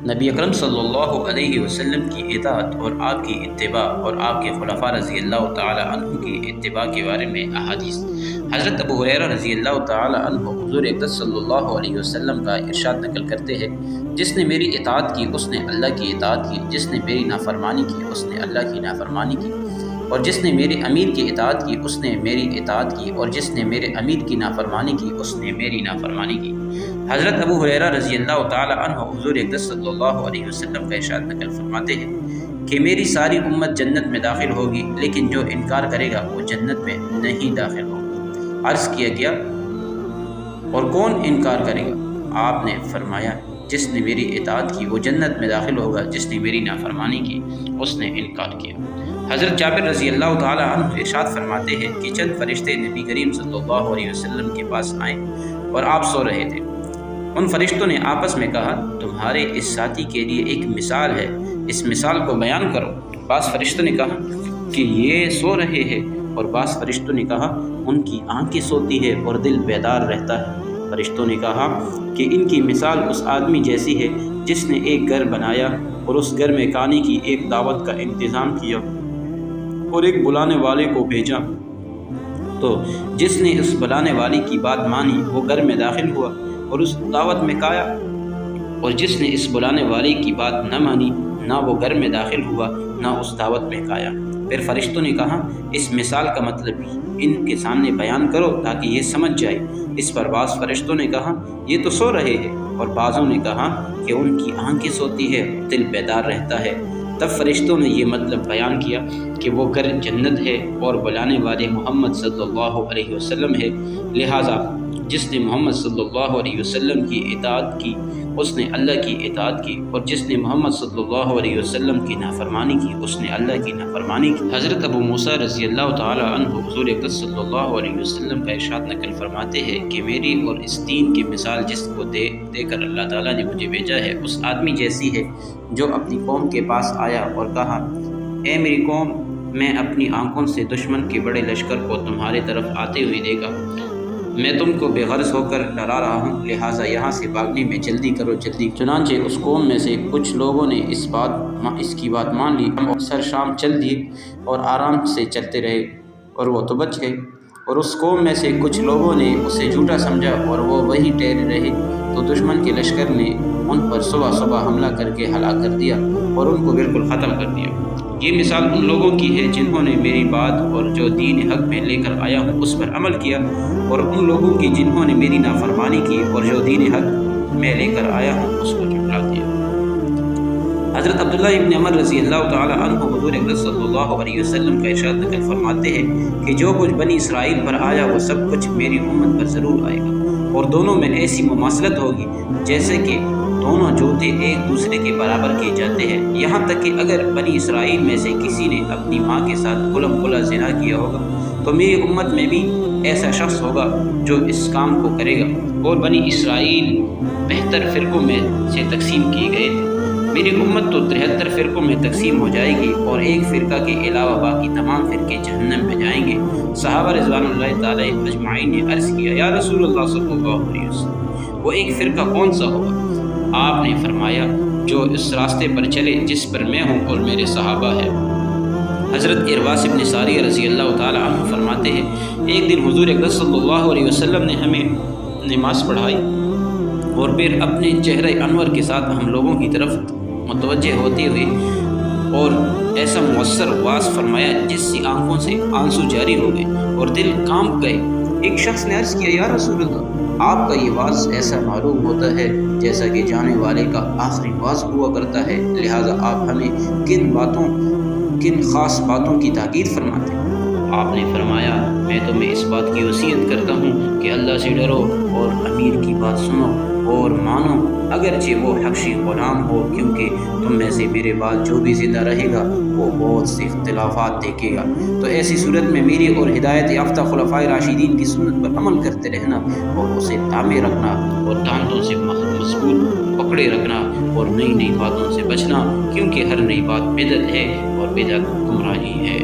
نبی اکرم صلی اللہ علیہ وسلم کی اطاعت اور آپ کی اتباع اور آپ کے خلفاء رضی اللہ تعالی عنہ کی اتباع کے بارے میں احادیث۔ حضرت ابو ہریرہ رضی اللہ تعالی عنہ حضور اقدس صلی اللہ علیہ وسلم کا ارشاد نقل کرتے ہیں، جس نے میری اطاعت کی اس نے اللہ کی اطاعت کی، جس نے میری نافرمانی کی اس نے اللہ کی نافرمانی کی، اور جس نے میرے امیر کی اطاعت کی اس نے میری اطاعت کی، اور جس نے میرے امیر کی نافرمانی کی اس نے میری نافرمانی کی۔ حضرت ابو ہریرہ رضی اللہ تعالی عنہ حضور اقدس صلی اللہ علیہ وسلم کا ارشاد نقل فرماتے ہیں کہ میری ساری امت جنت میں داخل ہوگی، لیکن جو انکار کرے گا وہ جنت میں نہیں داخل ہوگا۔ عرض کیا گیا، اور کون انکار کرے گا؟ آپ نے فرمایا، جس نے میری اطاعت کی وہ جنت میں داخل ہوگا، جس نے میری نافرمانی کی اس نے انکار کیا۔ حضرت جابر رضی اللہ تعالی عنہ ارشاد فرماتے ہیں کہ چند فرشتے نبی کریم صلی اللہ علیہ وسلم کے پاس آئے اور آپ سو رہے تھے۔ ان فرشتوں نے آپس میں کہا، تمہارے اس ساتھی کے لیے ایک مثال ہے، اس مثال کو بیان کرو۔ بعض فرشتوں نے کہا کہ یہ سو رہے ہیں، اور بعض فرشتوں نے کہا ان کی آنکھیں سوتی ہے اور دل بیدار رہتا ہے۔ فرشتوں نے کہا کہ ان کی مثال اس آدمی جیسی ہے جس نے ایک گھر بنایا اور اس گھر میں کھانے کی ایک دعوت کا انتظام کیا اور ایک بلانے والے کو بھیجا، تو جس نے اس بلانے والے کی بات مانی وہ گھر میں داخل ہوا اور اس دعوت میں کھایا، اور جس نے اس بلانے والے کی بات نہ مانی نہ وہ گھر میں داخل ہوا نہ اس دعوت میں کھایا۔ پھر فرشتوں نے کہا، اس مثال کا مطلب ان کے سامنے بیان کرو تاکہ یہ سمجھ جائے۔ اس پر بعض فرشتوں نے کہا، یہ تو سو رہے ہیں، اور بعضوں نے کہا کہ ان کی آنکھیں سوتی ہے، دل بیدار رہتا ہے۔ تب فرشتوں نے یہ مطلب بیان کیا کہ وہ گھر جنت ہے اور بلانے والے محمد صلی اللہ علیہ وسلم ہے، لہٰذا جس نے محمد صلی اللہ علیہ وسلم کی اطاعت کی اس نے اللہ کی اطاعت کی، اور جس نے محمد صلی اللہ علیہ وسلم کی نافرمانی کی اس نے اللہ کی نافرمانی کی۔ حضرت ابو موسیٰ رضی اللہ تعالی عنہ حضور اقدس صلی اللہ علیہ وسلم کا ارشاد نقل فرماتے ہیں کہ میری اور اس دین کی مثال جس کو دے کر اللہ تعالیٰ نے مجھے بھیجا ہے اس آدمی جیسی ہے جو اپنی قوم کے پاس آیا اور کہا، اے میری قوم، میں اپنی آنکھوں سے دشمن کے بڑے لشکر کو تمہارے طرف آتے ہوئے دیکھا، میں تم کو بے غرض ہو کر ڈرا رہا ہوں، لہٰذا یہاں سے بھاگنے میں جلدی کرو جلدی۔ چنانچہ اس قوم میں سے کچھ لوگوں نے اس کی بات مان لی اور سر شام چل دیے اور آرام سے چلتے رہے، اور وہ تو بچ گئے۔ اور اس قوم میں سے کچھ لوگوں نے اسے جھوٹا سمجھا اور وہ وہیں ٹھہرے رہے، تو دشمن کے لشکر نے ان پر صبح صبح حملہ کر کے ہلاک کر دیا اور ان کو بالکل ختم کر دیا۔ یہ مثال ان لوگوں کی ہے جنہوں نے میری بات اور جو دین حق میں لے کر آیا ہوں اس پر عمل کیا، اور ان لوگوں کی جنہوں نے میری نافرمانی کی اور جو دین حق میں لے کر آیا ہوں اس کو جھٹلا دیا۔ حضرت عبداللہ ابن عمر رضی اللہ تعالی عنہ حضور اقدس صلی اللہ علیہ وسلم کا ارشاد نقل فرماتے ہیں کہ جو کچھ بنی اسرائیل پر آیا وہ سب کچھ میری امت پر ضرور آئے گا، اور دونوں میں ایسی مماثلت ہوگی جیسے کہ دونوں جوتے ایک دوسرے کے برابر کیے جاتے ہیں، یہاں تک کہ اگر بنی اسرائیل میں سے کسی نے اپنی ماں کے ساتھ کھلم کھلا زنا کیا ہوگا تو میری امت میں بھی ایسا شخص ہوگا جو اس کام کو کرے گا۔ اور بنی اسرائیل 72 فرقوں میں سے تقسیم کیے گئے تھے، میری امت تو 73 فرقوں میں تقسیم ہو جائے گی، اور ایک فرقہ کے علاوہ باقی تمام فرقے جہنم میں جائیں گے۔ صحابہ رضوان اللہ تعالی اجمعین نے عرض کیا، یا رسول اللہ صلی اللہ علیہ وسلم، وہ ایک فرقہ کون سا ہوگا؟ آپ نے فرمایا، جو اس راستے پر چلے جس پر میں ہوں اور میرے صحابہ ہیں۔ حضرت ارواس بن ساریہ رضی اللہ تعالی عنہ فرماتے ہیں، ایک دن حضور اقدس صلی اللہ علیہ وسلم نے ہمیں نماز پڑھائی اور پھر اپنے چہرہ انور کے ساتھ ہم لوگوں کی طرف متوجہ ہوتے ہوئے اور ایسا مؤثر واز فرمایا جس سے آنکھوں سے آنسو جاری ہو گئے اور دل کانپ گئے۔ ایک شخص نے عرض کیا، یا رسول اللہ، آپ کا یہ واز ایسا معلوم ہوتا ہے جیسا کہ جانے والے کا آخری واز ہوا کرتا ہے، لہٰذا آپ ہمیں کن خاص باتوں کی تاکید فرماتے ہیں؟ آپ نے فرمایا، میں تمہیں اس بات کی وصیت کرتا ہوں کہ اللہ سے ڈرو اور امیر کی بات سنو اور مانو، اگرچہ وہ حبشی غلام ہو، کیونکہ تم میں سے میرے بعد جو بھی زندہ رہے گا وہ بہت سے اختلافات دیکھے گا۔ تو ایسی صورت میں میری اور ہدایت یافتہ خلفائے راشدین کی سنت پر عمل کرتے رہنا اور اسے تامے رکھنا اور دانتوں سے مضبوط پکڑے رکھنا اور نئی نئی باتوں سے بچنا، کیونکہ ہر نئی بات بدعت ہے اور بدعت گمراہی ہے۔